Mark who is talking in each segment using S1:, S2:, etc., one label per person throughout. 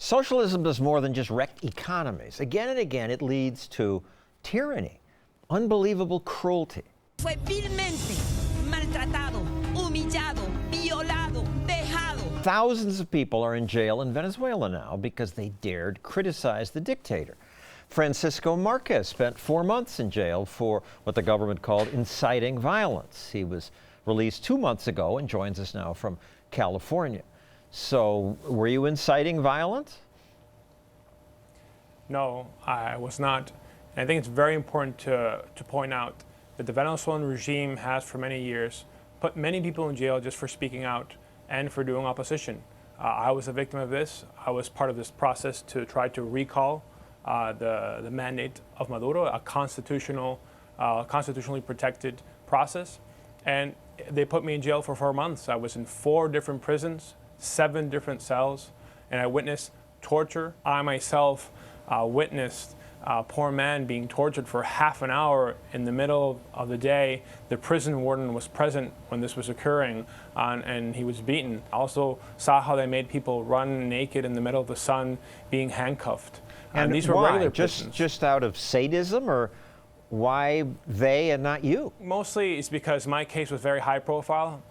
S1: Socialism does more than just wreck economies. Again and again, it leads to tyranny, unbelievable cruelty.
S2: Fue vilmente maltratado, humillado, violado, dejado.
S1: Thousands of people are in jail in Venezuela now because they dared criticize the dictator. Francisco Marquez spent 4 months in jail for what the government called inciting violence. He was released 2 months ago and joins us now from California. So, were you inciting violence?
S3: No, I was not. And I think it's very important to point out that the Venezuelan regime has for many years put many people in jail just for speaking out and for doing opposition. I was a victim of this. I was part of this process to try to recall the mandate of Maduro, a constitutionally protected process. And they put me in jail for 4 months. I was in 4 different prisons, 7 different cells, and I witnessed torture. I myself witnessed a poor man being tortured for half an hour in the middle of the day. The prison warden was present when this was occurring, and he was beaten. I also saw how they made people run naked in the middle of the sun, being handcuffed.
S1: And
S3: these were
S1: why?
S3: regular prisons.
S1: Just out of sadism, or why they and not you?
S3: Mostly it's because my case was very high profile.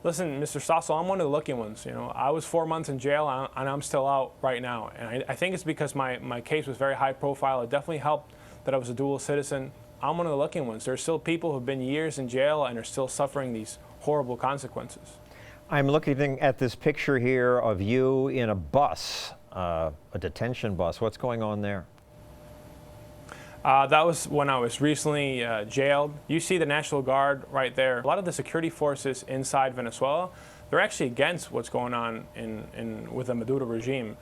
S3: Listen, Mr. Stossel, I'm one of the lucky ones. You know, I was 4 months in jail and I'm still out right now. And I think it's because my case was very high profile. It definitely helped that I was a dual citizen. I'm one of the lucky ones. There's still people who've been years in jail and are still suffering these horrible consequences.
S1: I'm looking at this picture here of you in a bus, a detention bus. What's going on there?
S3: That was when I was recently jailed. You see the National Guard right there. A lot of the security forces inside Venezuela, they're actually against what's going on with the Maduro regime.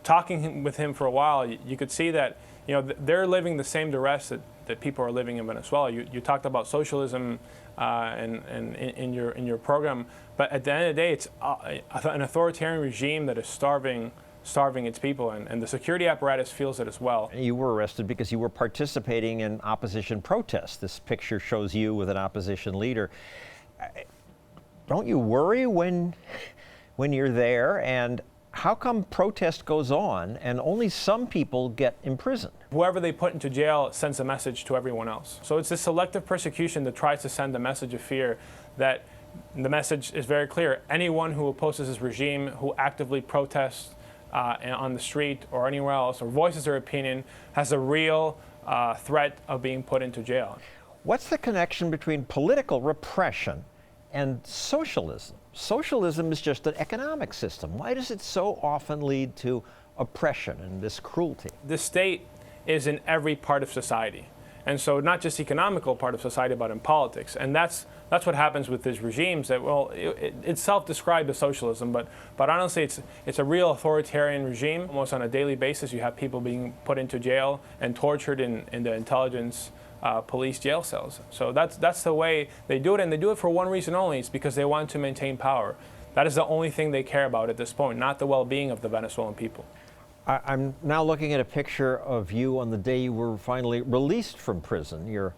S3: Talking with him for a while, you could see that they're living the same duress that people are living in Venezuela. You talked about socialism in your program, but at the end of the day, it's an authoritarian regime that is starving its people, and the security apparatus feels it as well.
S1: You were arrested because you were participating in opposition protests. This picture shows you with an opposition leader. Don't you worry when you're there? And how come protest goes on and only some people get imprisoned?
S3: Whoever they put into jail sends a message to everyone else. So it's this selective persecution that tries to send a message of fear. That the message is very clear. Anyone who opposes this regime, who actively protests on the street or anywhere else, or voices their opinion, has a real threat of being put into jail.
S1: What's the connection between political repression and socialism? Socialism is just an economic system. Why does it so often lead to oppression and this cruelty?
S3: The state is in every part of society. And so not just economical part of society, but in politics. And that's what happens with these regimes. That, well, it's self-described as socialism, but honestly, it's a real authoritarian regime. Almost on a daily basis, you have people being put into jail and tortured in the intelligence police jail cells. So that's the way they do it, and they do it for one reason only. It's because they want to maintain power. That is the only thing they care about at this point, not the well-being of the Venezuelan people.
S1: I'm now looking at a picture of you on the day you were finally released from prison. You're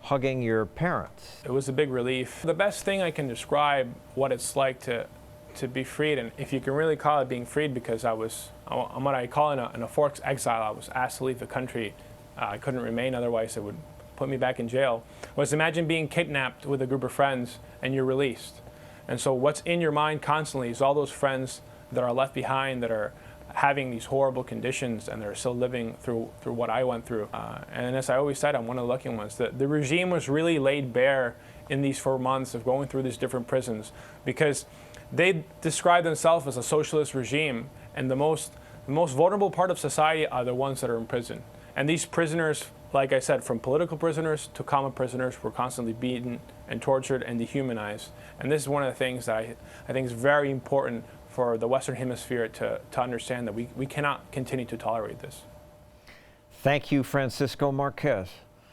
S1: hugging your parents.
S3: It was a big relief. The best thing I can describe what it's like to be freed, and if you can really call it being freed, because I'm what I call in a forced exile. I was asked to leave the country. I couldn't remain, otherwise it would put me back in jail. Was imagine being kidnapped with a group of friends and you're released. And so what's in your mind constantly is all those friends that are left behind, that are having these horrible conditions, and they're still living through what I went through. And as I always said, I'm one of the lucky ones. The regime was really laid bare in these 4 months of going through these different prisons, because they describe themselves as a socialist regime, and the most vulnerable part of society are the ones that are in prison. And these prisoners, like I said, from political prisoners to common prisoners, were constantly beaten and tortured and dehumanized. And this is one of the things that I think is very important for the Western Hemisphere to understand, that we cannot continue to tolerate this.
S1: Thank you, Francisco Marquez.